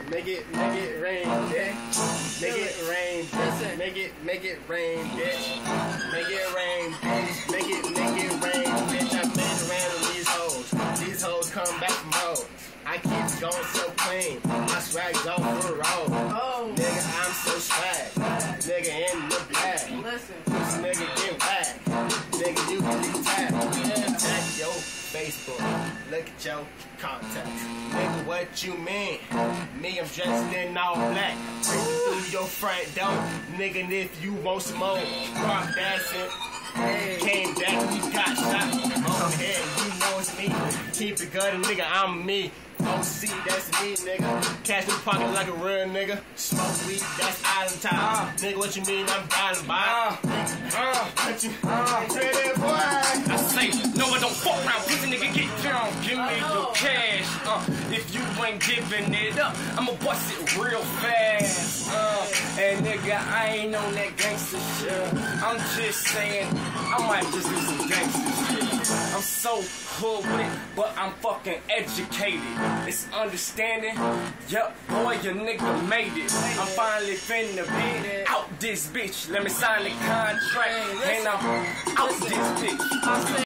Make it rain, bitch. Make it rain, bitch. Make it rain, bitch. Make it rain, bitch. Make it rain, bitch. I made it rain on these hoes. These hoes come back from home. I keep it going so clean. My swag's on for the road. Oh. Nigga, I'm so swag. Nigga in the bag. Listen. This nigga get whack. Nigga, you can be tagged. Tag your Facebook. Look at your contacts. Nigga, what you mean? Me, I'm dressed in all black. Through your front door. Nigga, if you want smoke, rock dancing. Came back, we got shot on the head, you know it's me. Keep it gutted, nigga, I'm me. OC, that's me, nigga. Cash in pocket like a real nigga. Smoke weed, that's island time. Nigga, what you mean? I'm violent by. What you ready, boy? I say, no, I don't fuck around. Pussy nigga, get down. Give me your cash. If you ain't giving it up, I'ma bust it real fast. And nigga, I ain't on that gangster shit. I'm just saying, I might just do some gangster shit. I'm so hood with it, but I'm fucking educated. It's understanding. Yup, boy, your nigga made it. I'm finally finna be out this bitch. Let me sign the contract, and I'm out this bitch.